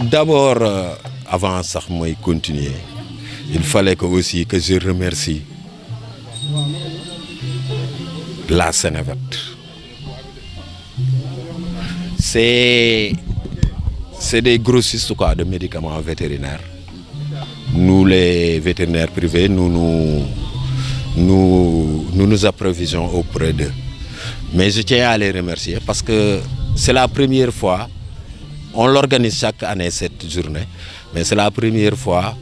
D'abord, avant ça, moi continuer, il fallait que aussi que je remercie la Sénévet. C'est des grossistes quoi, de médicaments vétérinaires. Nous, les vétérinaires privés, nous approvisionnons auprès d'eux. Mais je tiens à les remercier parce que c'est la première fois, on l'organise chaque année cette journée, mais c'est la première fois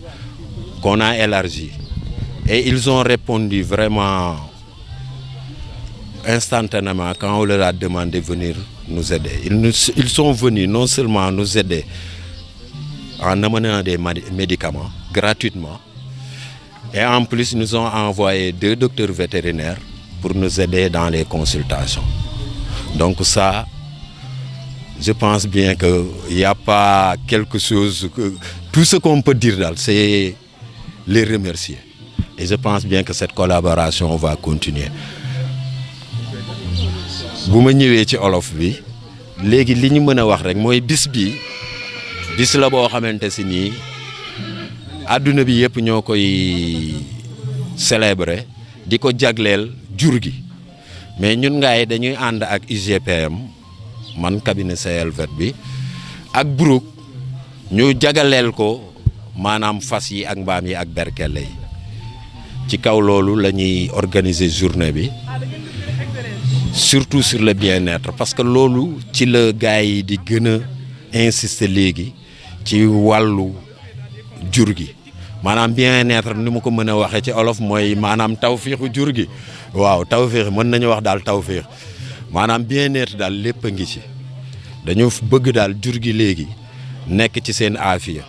qu'on a élargi. Et ils ont répondu vraiment instantanément quand on leur a demandé de venir nous aider. Ils sont venus non seulement nous aider en amenant des médicaments gratuitement, et en plus nous ont envoyé 2 docteurs vétérinaires pour nous aider dans les consultations. Donc ça, je pense bien qu'il n'y a pas quelque chose... Tout ce qu'on peut dire, c'est les remercier. Et je pense bien que cette collaboration va continuer. Bu ma ñëwee ci olof bi léegi li ñu mën a wax rek mooy bis la boo xamante si nii àdduna bi yëpp ñoo koy célébrer di ko jagleel jur gi mais ñun ngaay dañuy ànd ak UGPM man cabinet CLVET bi ak Brooke ñu jagaleel ko maanaam fas yi ak mbaam yi ak berkelle yi ci kaw loolu la ñuy organiser journée bi surtout sur le bien-être parce que loolu ci la gars yi di gën a insister léegi ci wàllu jur gi maanaam bien-être ni mu ko mën a waxee ci olof mooy maanaam tawféexu jur gi waaw tawféex mën nañu wax daal tawféex maanaam bien-être daal lépp a ngi ci dañu bëgg daal jur gi léegi nekk ci seen aafiya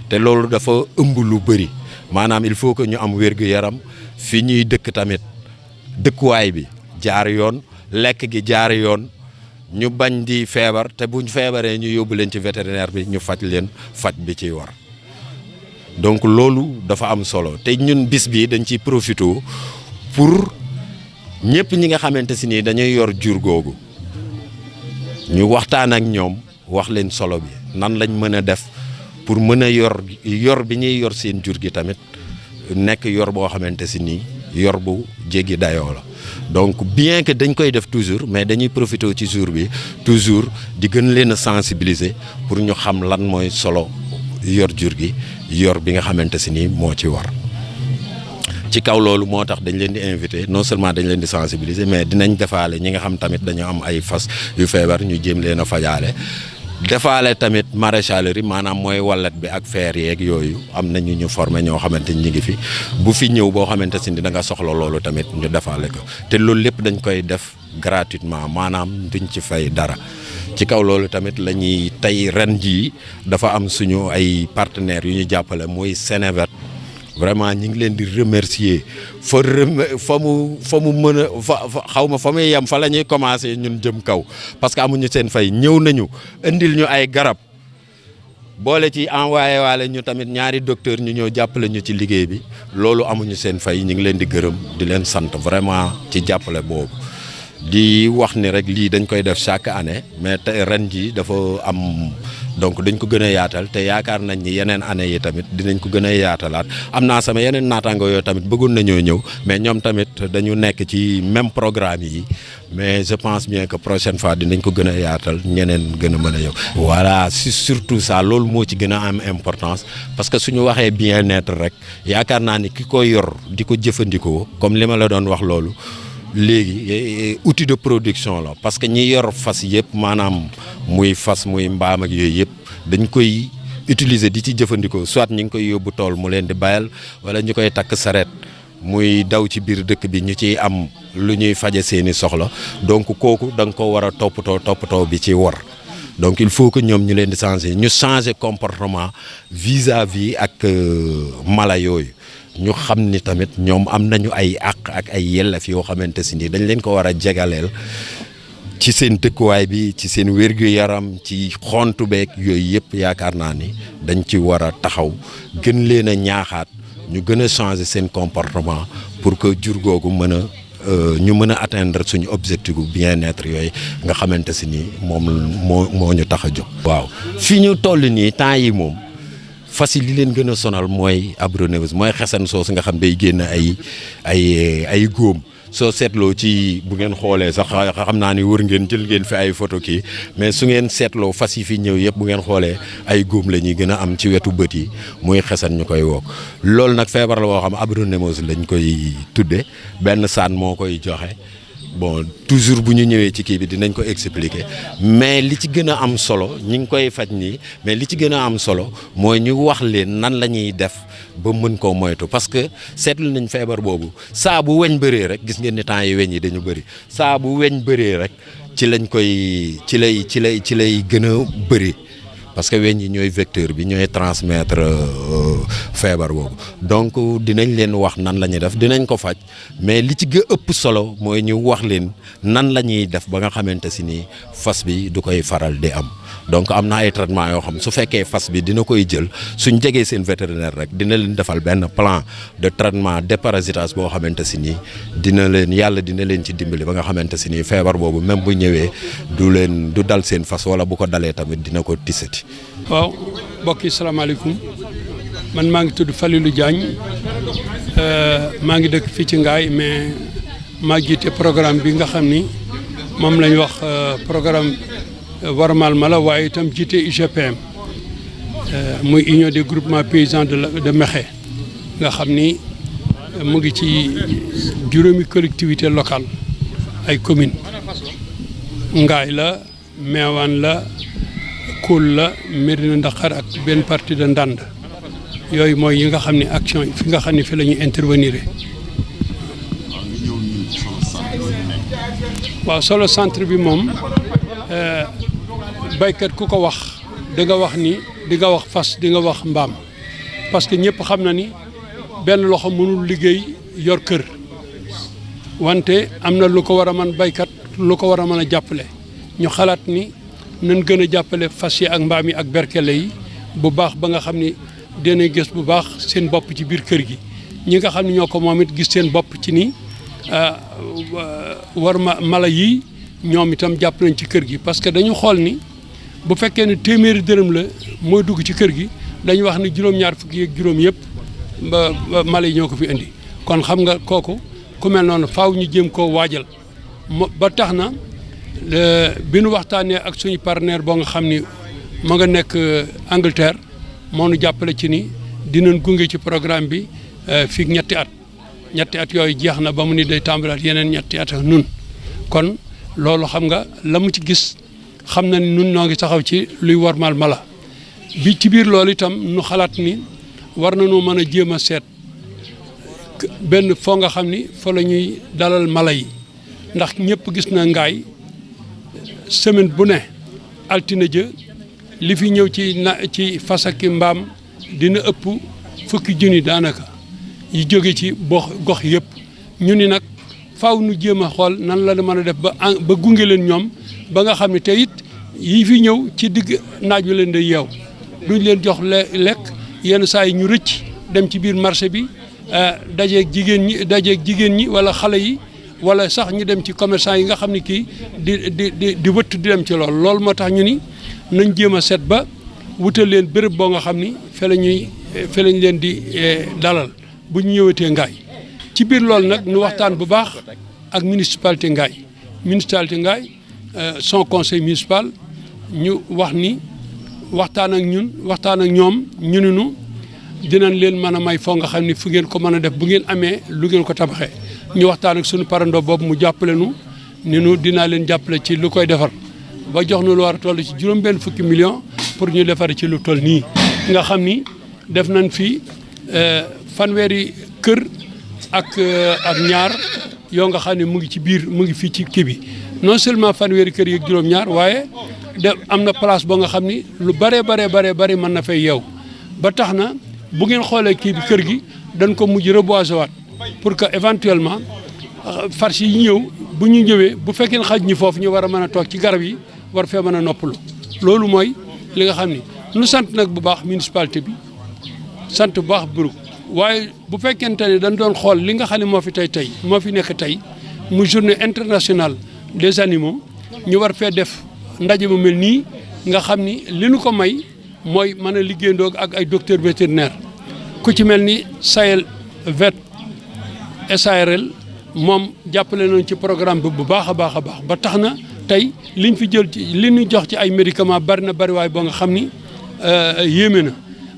te loolu dafa ëmb lu bëri maanaam il faut que ñu am wér-gu-yaram fi ñuy dëkk tamit dëkkuwaay bi jaar yoon lekk gi jaar yoon ñu bañ di feebar te buñ feebaree ñu yóbbu leen ci vétérinaire bi ñu faj leen faj bi ciy war donc loolu dafa am solo te ñun bis bi dañ ciy profité pour ñëpp ñi nga xamante si nii dañuy yor jur googu ñu waxtaan ak ñoom wax leen solo bi nan lañ mën a def pour mën a yor bi ñuy yor seen jur gi tamit nekk yor boo xamante si nii yor bu jéggi dayoo la donc bien que dañ koy def toujours mais dañuy profité ci jour bi toujours di gën leen a sensibiliser pour ñu xam lan mooy solo yor jur gi yor bi nga xamante si nii moo ci war ci kaw loolu moo tax dañ leen di invité non seulement dañ leen di sensibiliser mais dinañ defaale ñi nga xam tamit dañu am ay fas yu feebar ñu jéem leen a fajaale defaale tamit maréchalerie maanaam mooy wallet bi ak feer yeeg yooyu am nañu ñu formé ñoo xamante ni ñu ngi fi bu fi ñëw boo xamante si ni da nga soxla loolu tamit ñu defaale ko te loolu lépp dañ koy def gratuitement maanaam duñ ci fay dara ci kaw loolu tamit la ñuy tey ren jii dafa am suñu ay partenaires yu ñu jàppale mooy Sénévet vraiment ñu ngi leen di remercier fa mu mën a xaw ma fa muy yem fa la ñuy commencer ñun jëm kaw parce que amuñu seen fay ñëw nañu indil ñu ay garab boole ci envoyé waale ñu tamit ñaari docteur ñu ñëw jàppale ñu ci liggéey bi loolu amuñu seen fay ñu ngi leen di gërëm di leen sant vraiment ci jàppale boobu di wax ni rek lii dañ koy def chaque année mais te ren ji dafa am donc dañ ko gën a yaatal te yaakaar nañ ni yeneen année yi tamit dinañ ko gën a yaatalaat am naa sama yeneen naataango yooyu tamit bëggoon nañoo ñëw mais ñoom tamit dañu nekk ci même programme yi mais je pense bien que prochaine fois dinañ ko gën a yaatal ñeneen gën a mën a ñëw. voilà c'est surtout ça loolu moo ci gën a am importance parce que suñu waxee bien-être rek yaakaar naa ni ki ko yor di ko jëfandikoo comme li ma la doon wax loolu. léegi outil de production la parce que ñi yor fas yëpp maanaam muy fas muy mbaam ak yooyu yëpp dañ koy utiliser di ci jëfandikoo soit ñu ngi koy yóbbu tool mu leen di bayal wala ñu koy takk sareet muy daw ci biir dëkk bi ñu ciy am lu ñuy faje seeni soxla donc kooku da nga ko war a toppatoo bi ci war donc il faut que ñoom ñu leen di changer comportement vis-à-vis ak mala yooyu ñu xam ni tamit ñoom am nañu ay àq ak ay yelleef yoo xamante si ni dañ leen ko war a jegaleel ci seen dëkkuwaay bi ci seen wér-gu-yaram ci xontu beeg yooyu yëpp yaakaar naa ni dañ ci war a taxaw gën leen a ñaaxaat ñu gën a changer seen comportement pour que jur googu mën a ñu mën a atteindre suñu objectif bu bien-être yooyu nga xamante si ni moom moo ñu tax a jóg. waaw fi ñu toll nii temps yi moom fas yi li leen gën a sonal mooy abronéose mooy xesan soosu nga xam day génn ay góom. soo seetloo ci bu ngeen xoolee sax xam naa ni wër ngeen jël ngeen fi ay photo kii mais su ngeen seetloo fas yi fi ñëw yëpp bu ngeen xoolee ay góom la ñuy gën a am ci wetu bët yi muy xesan ñu koy woo loolu nag feebar la boo xam abronémose lañ koy tudde benn saan moo koy joxe bon toujours bu ñu ñëwee ci kii bi dinañ ko expliquer mais li ci gën a am solo ñi ngi koy faj nii mais li ci gën a am solo mooy ñu wax leen nan la ñuy def ba mën koo moytu parce que seetlu nañ feebar boobu saa bu weñ bëree rek gis ngeen ni temps yi weñ yi dañu bëri saa bu weñ bëree rek ci lay gën a bëri parce que weñ yi ñooy vecteur bi ñooy transmettre feebar boobu donc dinañ leen wax nan la ñuy def dinañ ko faj mais li ci ëpp solo mooy ñu wax leen nan la ñuy def ba nga xamante si ni fas bi du koy faral di am donc am na ay traitement yoo xam su fekkee fas bi dina koy jël suñ jegee seen vétérinaire rek dina leen defal benn plan de traitement déparasitage boo xamante si ni yàlla dina leen ci dimbali ba nga xamante si ni feebar boobu même bu ñëwee du dal seen fas wala bu ko dalee tamit dina ko tisati. waaw mbokk yi salaamaaleykum man maa ngi tudd Falilou Diagne maa ngi dëkk fii ci Ngaye mais maa jiite programme bi nga xam ni moom la ñu wax programme warmal mala waaye itam jiite UGPM muy union des groupements paysans de Mekhe nga xam ni mu ngi ci juróomi collectivité locale ay communes Ngaye la Mewane la Koul la Médina Ndakhar ak benn partie de Ndande yooyu mooy yi nga xam ne action fi nga xam ne fi la ñuy intervenir. waaw solo centre bi moom baykat ku ko wax di nga wax ni di nga wax fas di nga wax mbaam parce que ñëpp xam na ni benn loxo mënul liggéey yor kër wante am na lu ko war a mën baykat lu ko war a mën a jàppale ñu xalaat ni nañ gën a jàppale fas yi ak mbaam yi ak berkele yi bu baax ba nga xam ni dina gis bu baax seen bopp ci biir kër gi ñi nga xam ne ñoo ko moom it gis seen bopp ci ni mala yi ñoom itam jàpp nañ ci kër gi parce que dañu xool ni bu fekkee ne téeméeri dërëm la mooy dugg ci kër gi dañu wax ni juróom-ñaar fukki ak juróom yëpp ba mala yi ñoo ko fi indi kon xam nga kooku ku mel noonu faaw ñu jéem koo waajal ba tax na bi nu waxtaanee ak suñu partenaire boo nga xam ni ma nga nekk Angleterre moo nu jàppale ci ni dinañ gunge ci programme bi fii ñetti at yooyu jeex na ba mu ni day tàmbalaat yeneen ñetti at ak nun kon loolu xam nga la mu ci gis xam na ni nun noo ngi taxaw ci luy warmal mala bi ci biir loolu itam nu xalaat ni war nañoo mën a jéem a seet benn foo nga xam ni fa la ñuy dalal mala yi ndax ñëpp gis na Ngaye semaine bu ne altine jë li fi ñëw ci fas ak mbaam dina ëpp fukki junni daanaka yi jóge ci gox yëpp ñu ni nag faaw nu jéem a xool nan la mën a def ba gunge leen ñoom ba nga xam ne te it yi fi ñëw ci digg naaj wi leen day yeew duñ leen jox lekk yenn saa yi ñu rëcc dem ci biir marché bi dajeeg jigéen ñi wala xale yi wala sax ñu dem ci commerçant yi nga xam ne kii di wëtt di dem ci loolu moo tax ñu ni nañ jéem a seet ba wutal leen béréb boo nga xam ni fe lañ leen di dalal bu ñu ñëwatee Ngaye ci biir loolu nag ñu waxtaan bu baax ak municipalité Ngaye son conseil municipal ñu wax ni waxtaan ak ñoom ñu ne nu dinañ leen mën a may foo nga xam ni fu ngeen ko mën a def bu ngeen amee lu ngeen ko tabaxee ñu waxtaan ak suñu parando boobu mu jàppale nu ni nu dinaa leen jàppale ci lu koy defar ba jox nu lu war a toll ci juróom-benn fukki million pour ñu defar ci lu toll nii nga xam ni def nañ fi fanweeri kër ak ñaar yoo nga xam ne mu ngi fii ci kii bi non seulement fanweeri kër yeeg juróom-ñaar waaye am na place boo nga xam ni lu bare mën na fay yeew ba tax na bu ngeen xoolee kii bi kër gi dañ ko mujj reboiser waat pour que éventuellement fars yi ñëw bu ñu ñëwee bu fekkee xaj ñi foofu ñu war a mën a toog ci garab yi war fee mën a noppalu loolu mooy li nga xam ni nu sant nag bu baax municipalité bi sant bu baax Brou waaye bu fekkente ne dañ doon xool li nga xam ne moo fi nekk tey mu journée internationale des animaux ñu war fee def ndaje mu mel nii nga xam ni li nu ko may mooy mën a liggéeyandoo ak ay docteur vétérinaire ku ci mel ni Sahel vet SARL moom jàppale nañ ci programme bi bu baax a baax a baax ba tax na tey liñ fi jël ci li ñu jox ci ay médicaments bari na bari waaye boo nga xam ni yéeme na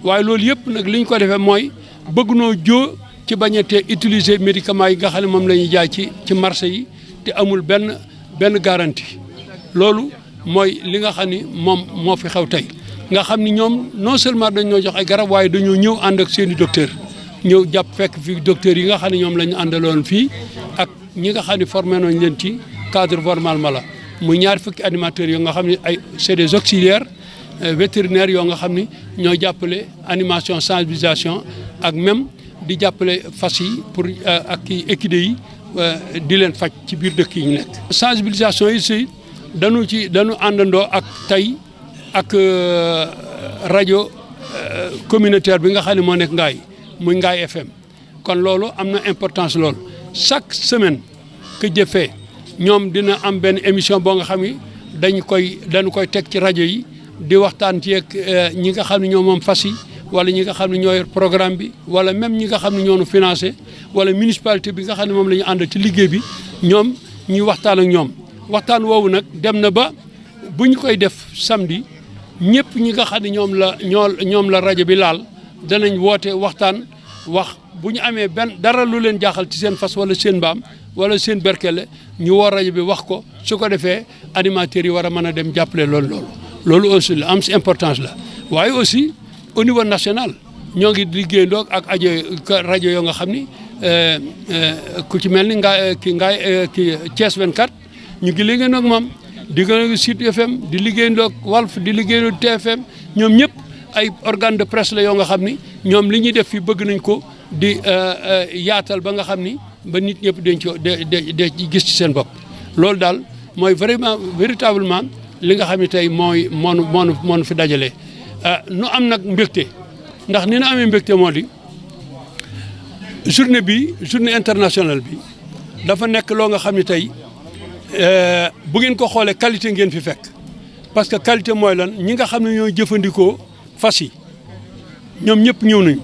waaye loolu yëpp nag li ñu ko defee mooy bëgg noo joo ci bañ a te utiliser médicaments yi nga xam ne moom la ñuy jaay ci marché yi te amul benn garantie loolu mooy li nga xam ni moom moo fi xew tey nga xam ni ñoom non seulement dañ ñoo jox ay garab waaye dañoo ñëw ànd ak seen i docteur ñëw jàpp fekk fi docteurs yi nga xam ne ñoom la ñu àndaloon fii ak ñi nga xam ne formé nañ leen ci cadre normalement la muy ñaar fukki animateurs yoo nga xam ne ay c'est des auxiliaires vétérinaires yoo nga xam ni ñoo jàppale animation sensibilisation ak même di jàppale fas yi pour ak équidés yi di leen faj ci biir dëkk yi ñu nekk. sensibilisation yi si dañu àndandoo ak tey ak rajo communautaire bi nga xam ne moo nekk Ngaye muy Ngaye FM kon loolu am na importance loolu chaque semaine que jëfee ñoom dina am benn émission boo nga xam ni dañu koy teg ci rajo yi di waxtaan ci ak ñi nga xam ne ñoom moom fas yi wala ñi nga xam ne ñoo yor programme bi wala même ñi nga xam ne ñoo nu financé wala municipalité bi nga xam ne moom la ñu àndal ci liggéey bi ñoom ñuy waxtaan ak ñoom waxtaan woowu nag dem na ba bu ñu koy def samedi ñëpp ñi nga xam ne ñoom la rajo bi laal danañ woote waxtaan wax bu ñu amee benn dara lu leen jaaxal ci seen fas wala seen mbaam wala seen berkele ñu woo rajo bi wax ko su ko defee animateurs yi war a mën a dem jàppale loolu aussi la am si importance la waaye aussi au niveau national ñoo ngi liggéeyandoo ak rajo yoo nga xam ni ku ci mel ni Thiès 24 ñu ngi liggéeyandoo ak moom di liggéeyandoo Sud FM di liggéeyandoo ak Walf di liggéeyandoo TFM ñoom ñëpp ay organe de presse la yoo nga xam ni ñoom li ñuy def fii bëgg nañ ko di yaatal ba nga xam ni ba nit ñëpp dañ ci gis ci seen bopp loolu daal mooy véritablement li nga xam ne tey mooy moonu fi dajale nu am nag mbégte ndax ni na amee mbégte moo di journée internationale bi dafa nekk loo nga xam ne tey bu ngeen ko xoolee qualité ngeen fi fekk parce que qualité mooy lan ñi nga xam ne ñooy jëfandikoo fas yi ñoom ñëpp ñëw nañu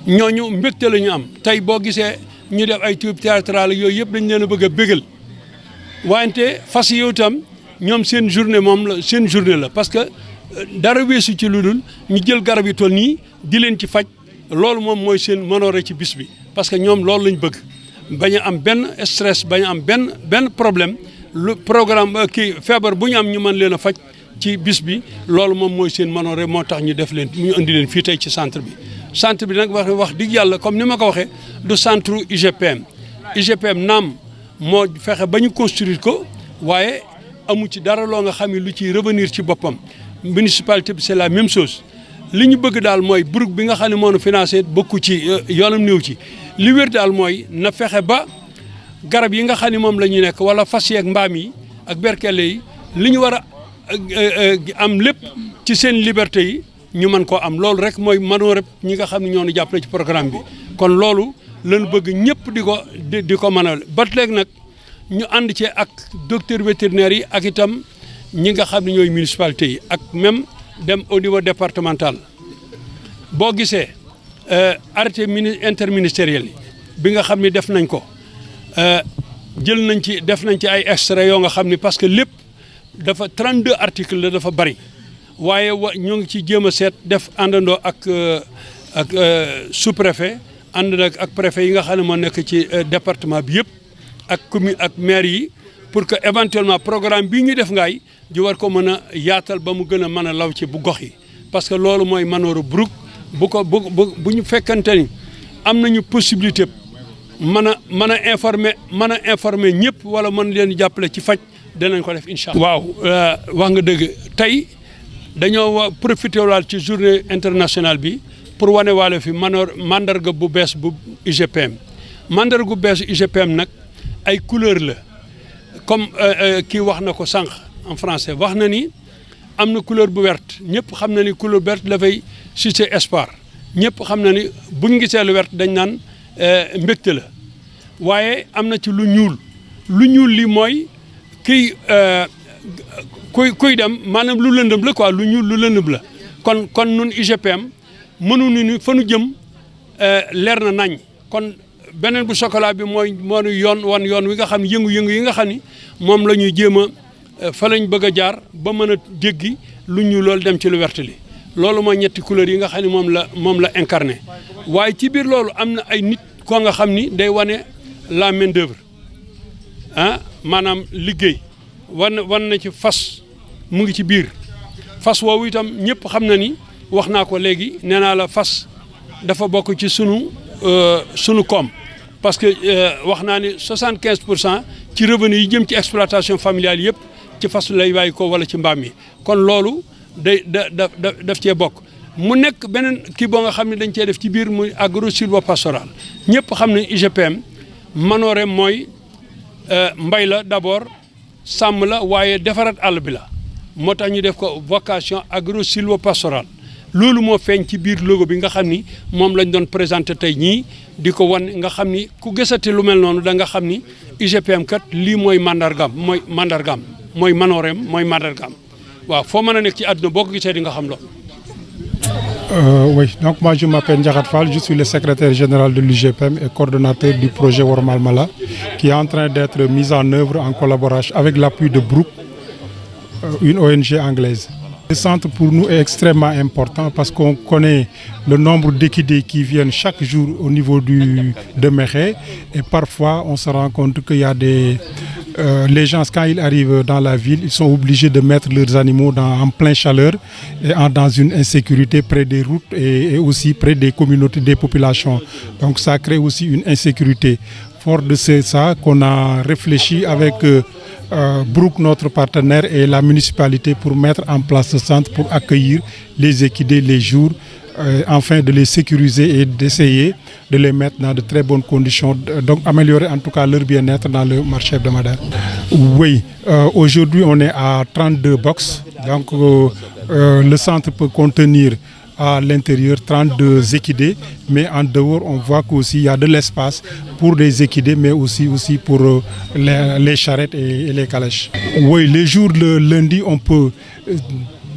ñooñu mbégte la ñu am tey boo gisee ñu def ay troupe théâtrale yooyu yëpp dañ leen a bëgg a bégal wante fas yi yow itam ñoom seen journée la parce que dara weesu ci lu dul ñu jël garab yi toll nii di leen ci faj loolu moom mooy seen manoore ci bis bi parce que ñoom loolu lañ bëgg bañ a am benn stress bañ a am benn problème lu programme feebar bu ñu am ñu mën leen a faj ci bis bi loolu moom mooy seen manoore moo tax ñu def leen ñu indi leen fii tey ci centre bi nag wax dëgg yàlla comme ni ma ko waxee du centre UGPM naam moo fexe ba ñu construire ko waaye amu ci dara loo nga xam ne lu ciy revenir ci boppam municipalité bi c'est la même chose li ñu bëgg daal mooy Brooke bi nga xam ne moo nu financé bokku ci yoonam néew ci li wér daal mooy na fexe ba garab yi nga xam ne moom la ñu nekk wala fas yeeg mbaam yi ak berkele yi li ñu war a am lépp ci seen liberté yi ñu mën koo am loolu rek mooy mënoo rek ñi nga xam ne ñoo ñu jàppale ci programme bi kon loolu lañu bëgg ñëpp di ko mën a ba léegi nag ñu ànd ci ak docteur vétérinaire yi ak itam ñi nga xam ne ñooy municipalité yi ak même dem au niveau départemental boo gisee arrêté interministériel yi bi nga xam ne def nañ ko def nañ ci ay extrait yoo nga xam ne parce que lépp dafa 32 articles la dafa bari waaye ñu ngi ci jéem a seet def àndandoo ak sous-préfet ànd nag ak préfet yi nga xam ne moo nekk ci département bi yëpp ak commune ak maire yi pour que éventuellement programme bii ñu def Ngaye ji war ko mën a yaatal ba mu gën a mën a law ci bu gox yi parce que loolu mooy manooru Brooke bu ñu fekkante ni am nañu possibilité mën a informer ñëpp wala mën leen jàppale ci faj danañ ko def incha allah. waaw wax nga dëgg tey dañoo profité waal ci journée internationale bi pour wane waale fi mandarga bu bees bu UGPM mandarga bu bees UGPM nag ay couleur la comme kii wax na ko sànq en français wax na ni am na couleur bu verte ñëpp xam na ni couleur verte dafay susciter espoir ñëpp xam na ni buñ gisee lu verte dañ naan mbégte la waaye am na ci lu ñuul lu ñuul li mooy kiy kuy dem maanaam lu lëndëm la quoi lu ñuul lu lëndëm la kon nun UGPM mënuñu ni fa nu jëm leer na nañ kon beneen bu chocolat bi mooy moo yoon wi nga xam ne yëngu-yëngu yi nga xam ni moom la ñuy jéem a fa lañ bëgg a jaar ba mën a déggi lu ñu loolu dem ci lu wert li loolu mooy ñetti couleurs yi nga xam ne moom la incarné waaye ci biir loolu am na ay nit koo nga xam ni day wane la main d'œuvre maanaam liggéey wan na ci fas mu ngi ci biir fas woowu itam ñëpp xam na ni wax naa ko léegi nee naa la fas dafa bokk ci sunu koom parce que wax naa ni 75% ci revenu yi jëm ci exploitation familiale yëpp ci fas lay bàyyi ko wala ci mbaam mi kon loolu daf cee bokk mu nekk beneen kii boo nga xam ne dañ cee def ci biir muy agro-sylvo-pastoral ñëpp xam ne UGPM manoore mooy mbay la d'abord sàmm la waaye defaraat àll bi la moo tax ñu def ko vocation agro-sylvo-pastoral loolu moo feeñ ci biir logo bi nga xam ni moom lañ doon présenté tey ñii di ko wan nga xam ni ku gisati lu mel noonu da nga xam ni UGPM kat lii mooy mandargaam mooy manooreem mooy mandargaam waaw foo mën a nekk ci àdduna boo ko gisee di nga xam loolu. Oui, donc moi je m'appelle Ndiagat Fall, je suis le secrétaire général de l'UGPM et coordonnateur du projet Wormal Mala qui est en train d'être mis en œuvre en collaboration avec l'appui de Brook, une ONG anglaise. Le centre pour nous est extrêmement important parce qu'on connaît le nombre d'équidés qui viennent chaque jour au niveau de Mékhé et parfois on se rend compte qu'il y a les gens quand ils arrivent dans la ville, ils sont obligés de mettre leurs animaux en pleine chaleur et dans une insécurité près des routes et aussi près des communautés, des populations. Donc ça crée aussi une insécurité. Fort de ça qu'on a réfléchi avec Brook, notre partenaire, et la municipalité pour mettre en place ce centre pour accueillir les équidés les jours, afin de les sécuriser et d'essayer de les mettre dans de très bonnes conditions, donc améliorer en tout cas leur bien-être dans le marché hebdomadaire. Oui, aujourd'hui on est à 32 box, donc le centre peut contenir à l'intérieur 32 équidés, mais en dehors on voit qu'aussi il y a de l'espace pour les équidés, mais aussi pour les charrettes et les calèches. Oui, les jours de lundi on peut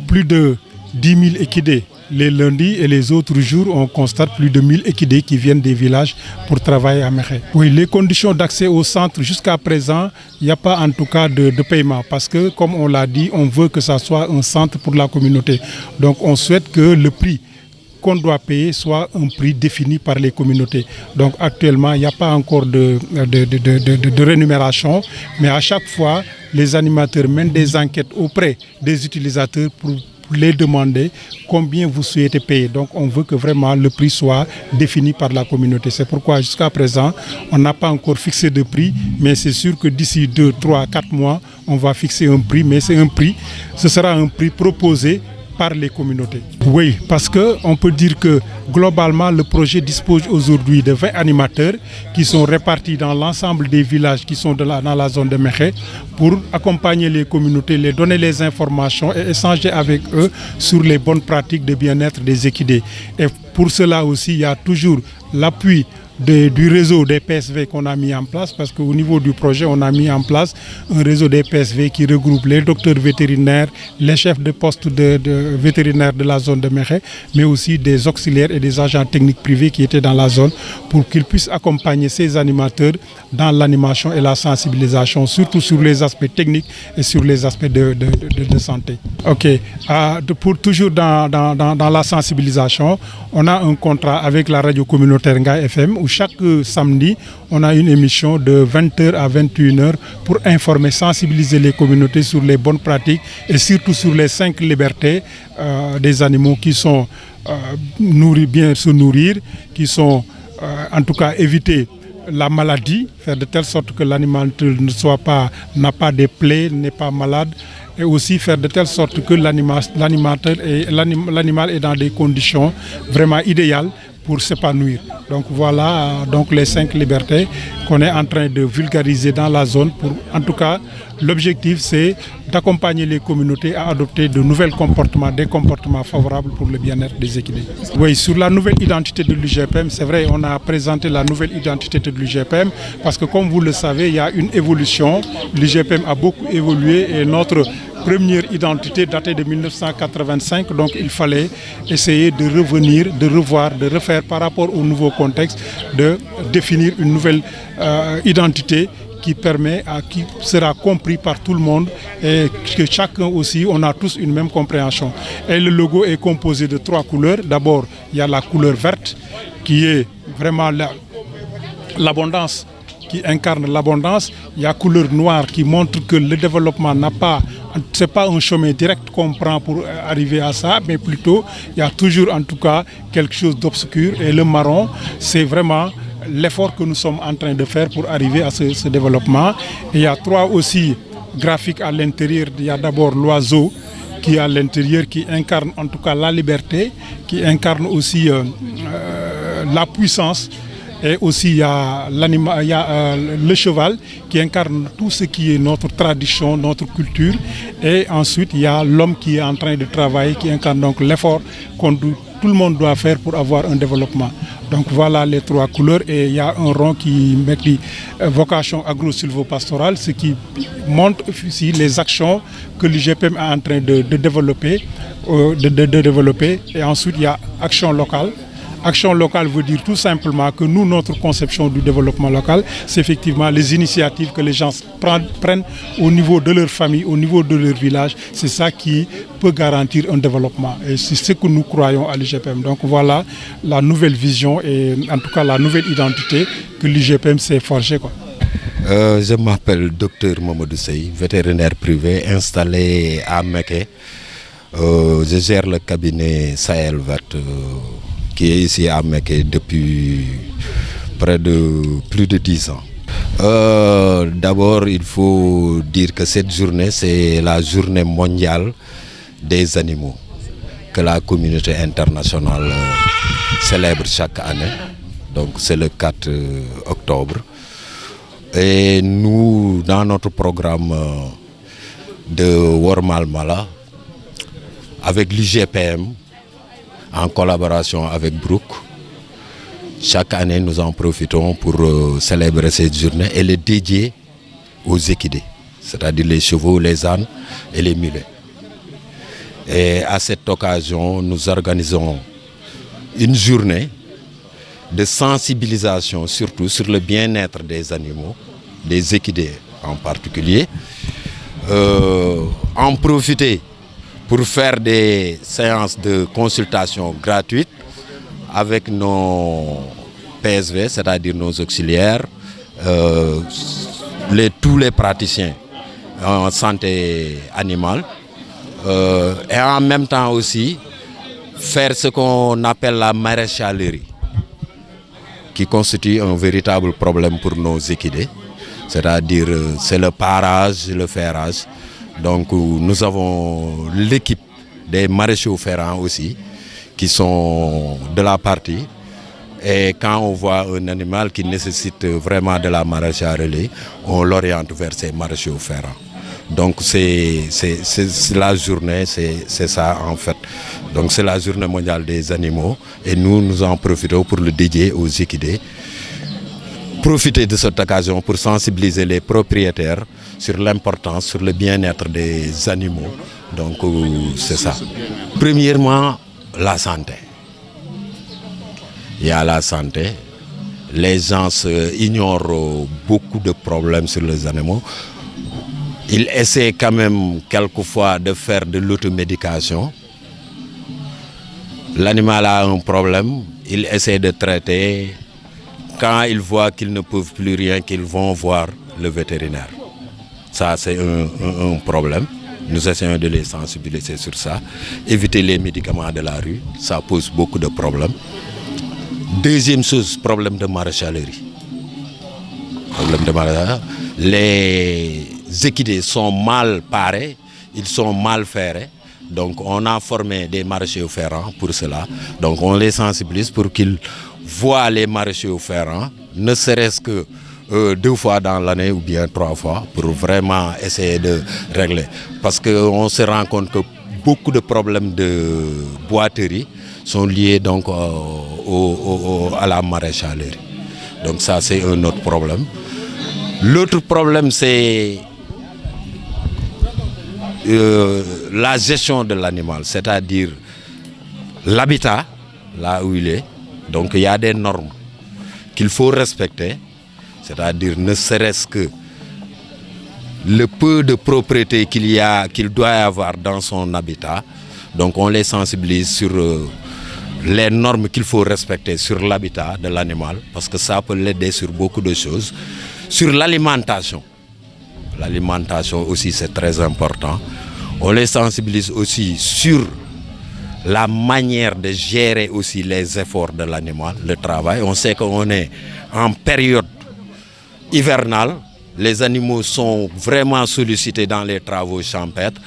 plus de 10 000 équidés. Les lundis et les autres jours, on constate plus de 1000 équidés qui viennent des villages pour travailler à Mékhé. Oui, les conditions d'accès au centre, jusqu'à présent, il n'y a pas en tout cas de paiement parce que, comme on l'a dit, on veut que ça soit un centre pour la communauté. Donc on souhaite que le prix qu'on doit payer soit un prix défini par les communautés. Donc actuellement, il n'y a pas encore de rémunération, mais à chaque fois, les animateurs mènent des enquêtes auprès des utilisateurs pour les demander combien vous souhaitez payer. Donc on veut que vraiment le prix soit défini par la communauté. C'est pourquoi jusqu'à présent, on n'a pas encore fixé de prix, mais c'est sûr que d'ici 2, 3, 4 mois, on va fixer un prix, mais ce sera un prix proposé par les communautés. Oui, parce qu'on peut dire que globalement, le projet dispose aujourd'hui de 20 animateurs qui sont répartis dans l'ensemble des villages qui sont dans la zone de Mékhé pour accompagner les communautés, les donner les informations et échanger avec eux sur les bonnes pratiques de bien-être des équidés. Et pour cela aussi, il y a toujours l'appui du réseau des PSV qu'on a mis en place, parce qu'au niveau du projet, on a mis en place un réseau des PSV qui regroupe les docteurs vétérinaires, les chefs de poste de vétérinaires de la zone de Mékhé, mais aussi des auxiliaires et des agents techniques privés qui étaient dans la zone pour qu'ils puissent accompagner ces animateurs dans l'animation et la sensibilisation, surtout sur les aspects techniques et sur les aspects de santé. Ok, pour toujours dans la sensibilisation, on a un contrat avec la radio communautaire Ngaye FM où chaque samedi, on a une émission de 20h à 21h pour informer, sensibiliser les communautés sur les bonnes pratiques et surtout sur les 5 libertés des animaux qui sont bien se nourrir, qui sont en tout cas éviter la maladie, faire de telle sorte que l'animal n'a pas de plaies, n'est pas malade, et aussi faire de telle sorte que l'animal est dans des conditions vraiment idéales pour s'épanouir. Donc voilà donc les 5 libertés qu'on est en train de vulgariser dans la zone. En tout cas, l'objectif c'est d'accompagner les communautés à adopter de nouveaux comportements, des comportements favorables pour le bien-être des équidés. Oui, sur la nouvelle identité de l'UGPM, c'est vrai, on a présenté la nouvelle identité de l'UGPM parce que comme vous le savez, il y a une évolution. L'UGPM a beaucoup évolué et notre première identité datée de 1985, donc il fallait essayer de revenir, de revoir, de refaire par rapport au nouveau contexte, de définir une nouvelle identité qui sera compris par tout le monde et que chacun aussi, on a tous une même compréhension. Et le logo est composé de 3 couleurs. D'abord, il y a la couleur verte qui est vraiment l'abondance, qui incarne l'abondance. Il y a la couleur noire qui montre que le développement c'est pas un chemin direct qu'on prend pour arriver à ça, mais plutôt il y a toujours en tout cas quelque chose d'obscur. Et le marron, c'est vraiment l'effort que nous sommes en train de faire pour arriver à ce développement. Et il y a 3 aussi graphiques à l'intérieur. Il y a d'abord l'oiseau qui est à l'intérieur, qui incarne en tout cas la liberté, qui incarne aussi la puissance. Et aussi il y a le cheval qui incarne tout ce qui est notre tradition, notre culture. Et ensuite il y a l'homme qui est en train de travailler, qui incarne donc l'effort tout le monde doit faire pour avoir un développement. Donc voilà les 3 couleurs et il y a un rond qui met vocation agro-silvopastorale, ce qui montre aussi les actions que l'UGPM est en train de développer. Et ensuite il y a action locale. Action locale veut dire tout simplement que nous, notre conception du développement local, c'est effectivement les initiatives que les gens prennent au niveau de leur famille, au niveau de leur village. C'est ça qui peut garantir un développement. Et c'est ce que nous croyons à l'UGPM. Donc voilà la nouvelle vision et en tout cas la nouvelle identité que l'UGPM s'est forgée. Je m'appelle Dr Mamadou Sey, vétérinaire privé installé à Mékhé. Je gère le cabinet Sahel Vert qui est ici à Mékhé depuis plus de 10 ans. D'abord, il faut dire que cette journée, c'est la journée mondiale des animaux que la communauté internationale célèbre chaque année. Donc c'est le 4 octobre. Et nous, dans notre programme de Wormal Mala, avec l'UGPM, en collaboration avec Brook, chaque année nous en profitons pour célébrer cette journée et le dédier aux équidés, c'est-à-dire les chevaux, les ânes et les mulets. Et à cette occasion, nous organisons une journée de sensibilisation, surtout sur le bien-être des animaux, des équidés en particulier. En profiter pour faire des séances de consultation gratuites avec nos PSV, c'est-à-dire nos auxiliaires, tous les praticiens en santé animale, et en même temps aussi faire ce qu'on appelle la maraîchalerie, qui constitue un véritable problème pour nos équidés, c'est-à-dire c'est le parage, le ferrage. Donc nous avons l'équipe des maraîchers ferrants aussi qui sont de la partie. Et quand on voit un animal qui nécessite vraiment de la maraîchalerie, on l'oriente vers ces maraîchers ferrants. Donc c'est la journée, c'est ça en fait. Donc c'est la journée mondiale des animaux et nous en profitons pour le dédier aux équidés. Profiter de cette occasion pour sensibiliser les propriétaires sur l'importance, sur le bien-être des animaux. Donc c'est ça. Premièrement, la santé. Il y a la santé. Les gens ignorent beaucoup de problèmes sur les animaux. Ils essaient quand même quelquefois de faire de l'automédication. L'animal a un problème, ils essaient de traiter. Quand ils voient qu'ils ne peuvent plus rien, qu'ils vont voir le vétérinaire. Ça, c'est un problème. Nous essayons de les sensibiliser sur ça. Éviter les médicaments de la rue, ça pose beaucoup de problèmes. Deuxième chose, problème de maraîchalerie. Les équidés sont mal parés, ils sont mal ferrés. Donc on a formé des maraîchers ferrants pour cela. Donc on les sensibilise pour qu'ils voient les maraîchers ferrants, ne serait-ce que 2 fois dans l'année ou bien 3 fois, pour vraiment essayer de régler. Parce qu'on se rend compte que beaucoup de problèmes de boiterie sont liés donc à la maraîchalerie. Donc ça, c'est un autre problème. L'autre problème, c'est la gestion de l'animal, c'est-à-dire l'habitat, là où il est. Donc il y a des normes qu'il faut respecter, c'est-à-dire ne serait-ce que le peu de propriété qu'il doit avoir dans son habitat. Donc on les sensibilise sur les normes qu'il faut respecter sur l'habitat de l'animal, parce que ça peut l'aider sur beaucoup de choses. Sur l'alimentation. L'alimentation aussi, c'est très important. On les sensibilise aussi sur la manière de gérer aussi les efforts de l'animal, le travail. On sait qu'on est en période hivernale. Les animaux sont vraiment sollicités dans les travaux champêtres.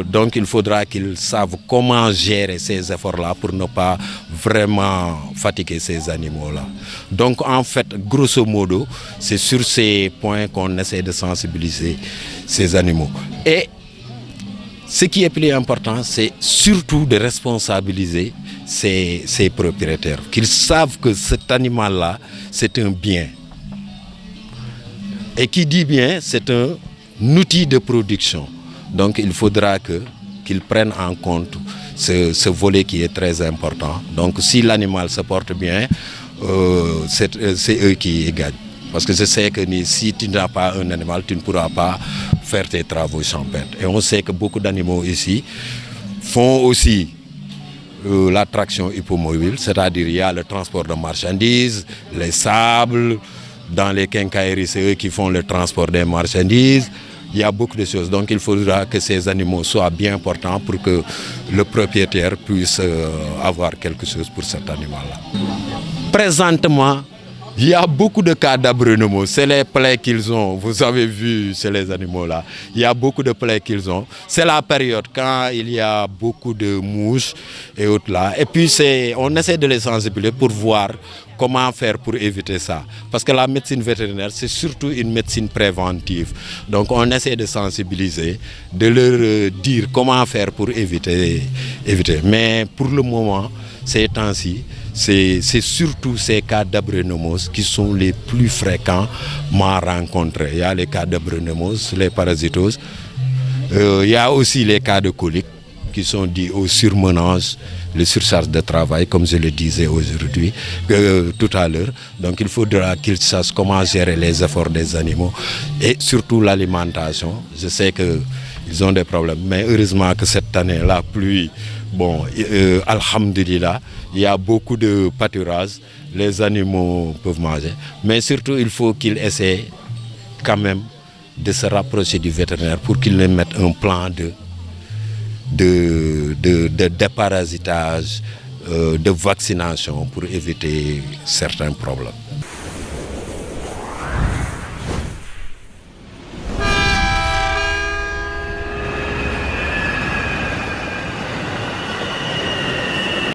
Donc il faudra qu'ils savent comment gérer ces efforts-là pour ne pas vraiment fatiguer ces animaux-là. Donc en fait, grosso modo, c'est sur ces points qu'on essaie de sensibiliser ces animaux. Et ce qui est plus important, c'est surtout de responsabiliser ces propriétaires, qu'ils savent que cet animal-là, c'est un bien. Et qui dit bien, c'est un outil de production. Donc il faudra qu'ils prennent en compte ce volet qui est très important. Donc si l'animal se porte bien, c'est eux qui gagnent. Parce que je sais que si tu n'as pas un animal, tu ne pourras pas faire tes travaux champêtres. Et on sait que beaucoup d'animaux ici font aussi la traction hippomobile, c'est-à-dire il y a le transport de marchandises, les sables. Dans les quincailleries, c'est eux qui font le transport des marchandises. Il y a beaucoup de choses. Donc il faudra que ces animaux soient bien portants pour que le propriétaire puisse avoir quelque chose pour cet animal-là. Présentement, il y a beaucoup de cas d'abrenomos. C'est les plaies qu'ils ont. Vous avez vu, c'est les animaux-là. Il y a beaucoup de plaies qu'ils ont. C'est la période quand il y a beaucoup de mouches et autres là. Et puis on essaie de les sensibiliser pour voir comment faire pour éviter ça. Parce que la médecine vétérinaire, c'est surtout une médecine préventive. Donc on essaie de sensibiliser, de leur dire comment faire pour éviter. Mais pour le moment, ces temps-ci, c'est surtout ces cas d'abrenomose qui sont les plus fréquemment rencontrés. Il y a les cas d'abrenomose, les parasitoses. Il y a aussi les cas de colique qui sont dus au surmenage, les surcharges de travail, comme je le disais tout à l'heure. Donc il faudra qu'ils sachent comment gérer les efforts des animaux et surtout l'alimentation. Je sais qu'ils ont des problèmes, mais heureusement que cette année, la pluie, alhamdulillah, il y a beaucoup de pâturage, les animaux peuvent manger. Mais surtout, il faut qu'ils essaient quand même de se rapprocher du vétérinaire pour qu'ils leur mettent un plan de déparasitage, de vaccination pour éviter certains problèmes.